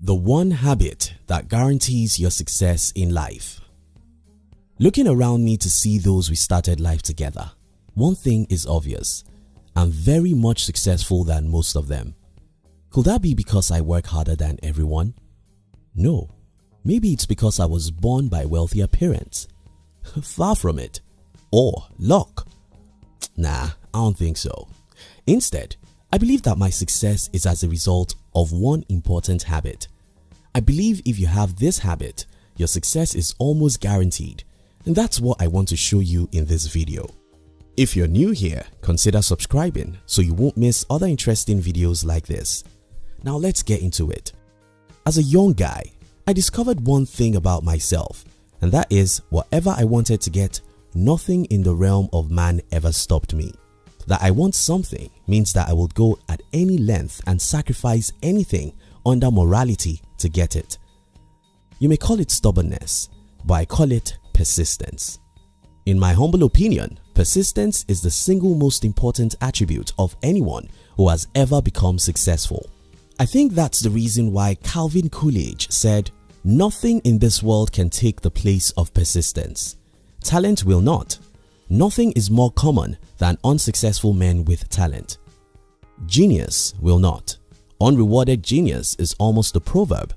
The one habit that guarantees your success in life. Looking around me to see those we started life together, one thing is obvious: I'm very much successful than most of them. Could that be because I work harder than everyone? No. Maybe it's because I was born by wealthier parents. Far from it. Or luck. Nah, I don't think so. Instead, I believe that my success is as a result of one important habit. I believe if you have this habit, your success is almost guaranteed, and that's what I want to show you in this video. If you're new here, consider subscribing so you won't miss other interesting videos like this. Now let's get into it. As a young guy, I discovered one thing about myself, and that is whatever I wanted to get, nothing in the realm of man ever stopped me. That I want something means that I will go at any length and sacrifice anything under morality to get it. You may call it stubbornness, but I call it persistence. In my humble opinion, persistence is the single most important attribute of anyone who has ever become successful. I think that's the reason why Calvin Coolidge said, "Nothing in this world can take the place of persistence. Talent will not. Nothing is more common than unsuccessful men with talent. Genius will not. Unrewarded genius is almost a proverb.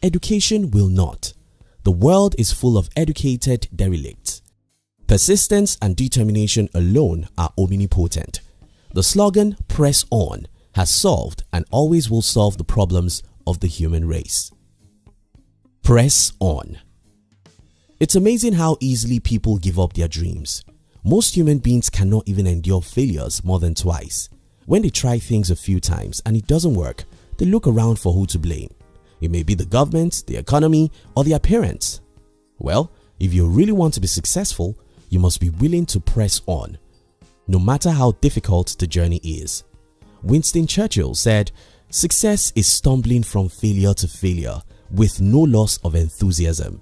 Education will not. The world is full of educated derelicts. Persistence and determination alone are omnipotent. The slogan 'Press on' has solved and always will solve the problems of the human race." Press on. It's amazing how easily people give up their dreams. Most human beings cannot even endure failures more than twice. When they try things a few times and it doesn't work, they look around for who to blame. It may be the government, the economy, or their parents. Well, if you really want to be successful, you must be willing to press on, no matter how difficult the journey is. Winston Churchill said, "Success is stumbling from failure to failure with no loss of enthusiasm."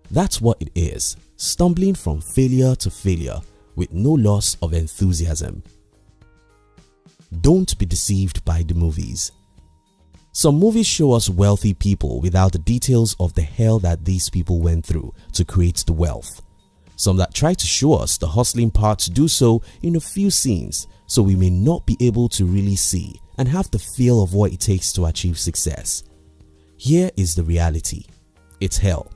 That's what it is, stumbling from failure to failure with no loss of enthusiasm. Don't be deceived by the movies. Some movies show us wealthy people without the details of the hell that these people went through to create the wealth. Some that try to show us the hustling parts do so in a few scenes, so we may not be able to really see and have the feel of what it takes to achieve success. Here is the reality. It's hell.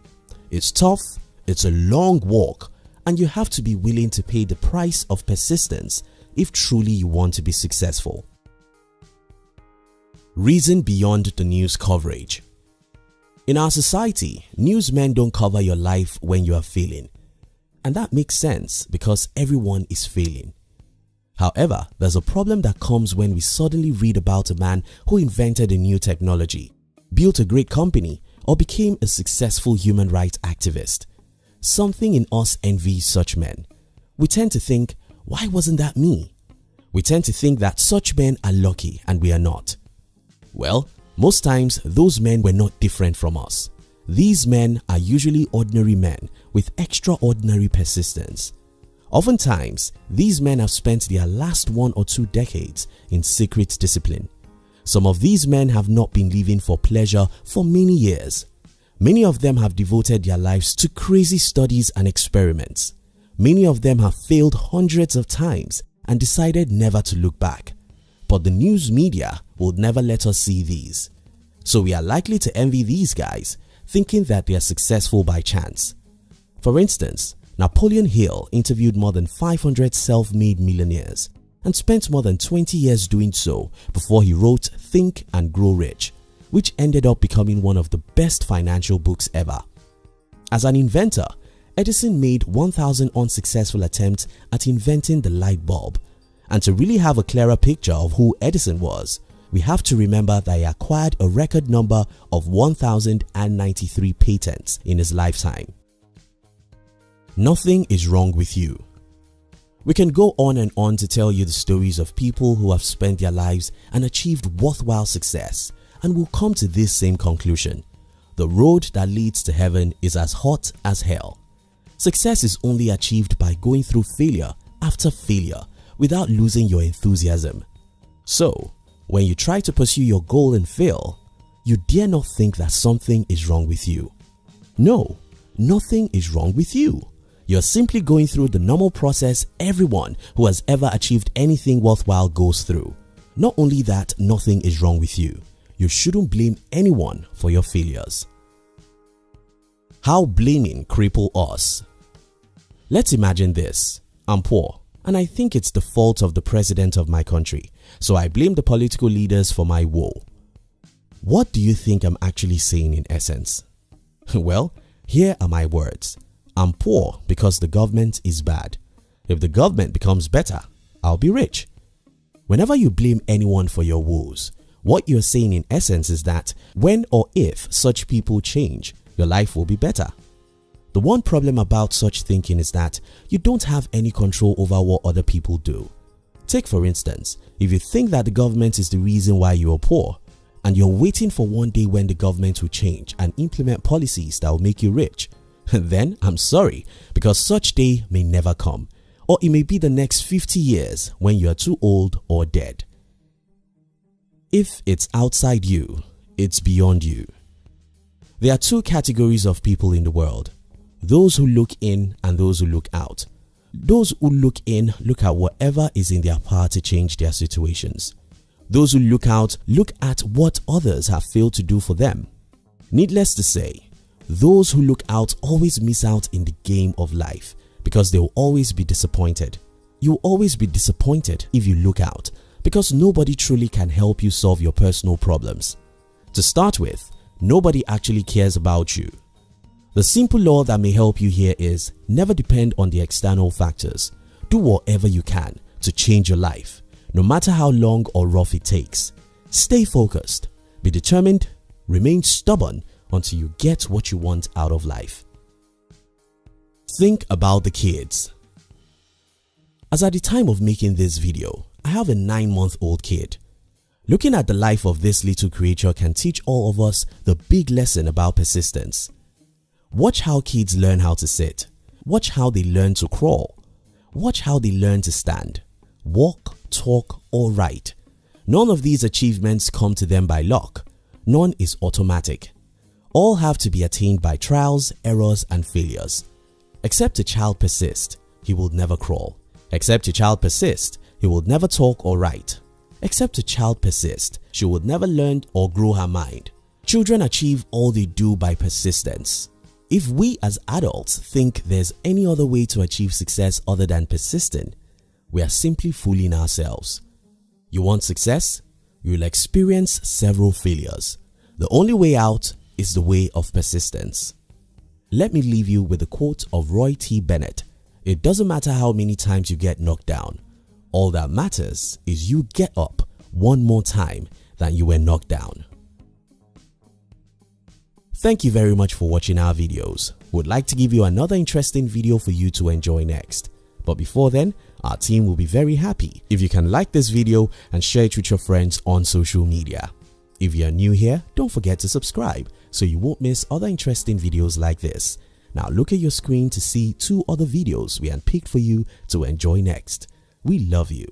It's tough, it's a long walk, and you have to be willing to pay the price of persistence if truly you want to be successful. Reason beyond the news coverage. In our society, newsmen don't cover your life when you are failing. And that makes sense because everyone is failing. However, there's a problem that comes when we suddenly read about a man who invented a new technology, built a great company, or became a successful human rights activist. Something in us envies such men. We tend to think, why wasn't that me? We tend to think that such men are lucky and we are not. Well, most times those men were not different from us. These men are usually ordinary men with extraordinary persistence. Oftentimes, these men have spent their last 1 or 2 decades in secret discipline. Some of these men have not been living for pleasure for many years. Many of them have devoted their lives to crazy studies and experiments. Many of them have failed hundreds of times and decided never to look back. But the news media will never let us see these. So we are likely to envy these guys, thinking that they are successful by chance. For instance, Napoleon Hill interviewed more than 500 self-made millionaires and spent more than 20 years doing so before he wrote Think and Grow Rich, which ended up becoming one of the best financial books ever. As an inventor, Edison made 1,000 unsuccessful attempts at inventing the light bulb. And to really have a clearer picture of who Edison was, we have to remember that he acquired a record number of 1,093 patents in his lifetime. Nothing is wrong with you. We can go on and on to tell you the stories of people who have spent their lives and achieved worthwhile success, and will come to this same conclusion: the road that leads to heaven is as hot as hell. Success is only achieved by going through failure after failure without losing your enthusiasm. So, when you try to pursue your goal and fail, you dare not think that something is wrong with you. No, nothing is wrong with you. You're simply going through the normal process everyone who has ever achieved anything worthwhile goes through. Not only that, nothing is wrong with you. You shouldn't blame anyone for your failures. How blaming cripple us. Let's imagine this. I'm poor and I think it's the fault of the president of my country, so I blame the political leaders for my woe. What do you think I'm actually saying in essence? Well, here are my words. I'm poor because the government is bad. If the government becomes better, I'll be rich. Whenever you blame anyone for your woes, what you're saying in essence is that when or if such people change, your life will be better. The one problem about such thinking is that you don't have any control over what other people do. Take for instance, if you think that the government is the reason why you are poor, and you're waiting for one day when the government will change and implement policies that will make you rich, then I'm sorry, because such day may never come, or it may be the next 50 years when you are too old or dead. If it's outside you, it's beyond you. There are two categories of people in the world: those who look in and those who look out. Those who look in look at whatever is in their power to change their situations. Those who look out look at what others have failed to do for them. Needless to say, those who look out always miss out in the game of life because they will always be disappointed. You will always be disappointed if you look out because nobody truly can help you solve your personal problems. To start with, nobody actually cares about you. The simple law that may help you here is never depend on the external factors. Do whatever you can to change your life, no matter how long or rough it takes. Stay focused, be determined, remain stubborn until you get what you want out of life. Think about the kids. As at the time of making this video, I have a 9-month-old kid. Looking at the life of this little creature can teach all of us the big lesson about persistence. Watch how kids learn how to sit. Watch how they learn to crawl. Watch how they learn to stand, walk, talk, or write. None of these achievements come to them by luck. None is automatic. All have to be attained by trials, errors, and failures. Except a child persist, he will never crawl. Except a child persist, he will never talk or write. Except a child persist, she will never learn or grow her mind. Children achieve all they do by persistence. If we as adults think there's any other way to achieve success other than persisting, we are simply fooling ourselves. You want success? You will experience several failures. The only way out is the way of persistence. Let me leave you with a quote of Roy T. Bennett. It doesn't matter how many times you get knocked down. All that matters is you get up one more time than you were knocked down. Thank you very much for watching our videos. We'd like to give you another interesting video for you to enjoy next. But before then, our team will be very happy if you can like this video and share it with your friends on social media. If you are new here, don't forget to subscribe so you won't miss other interesting videos like this. Now look at your screen to see 2 other videos we handpicked for you to enjoy next. We love you.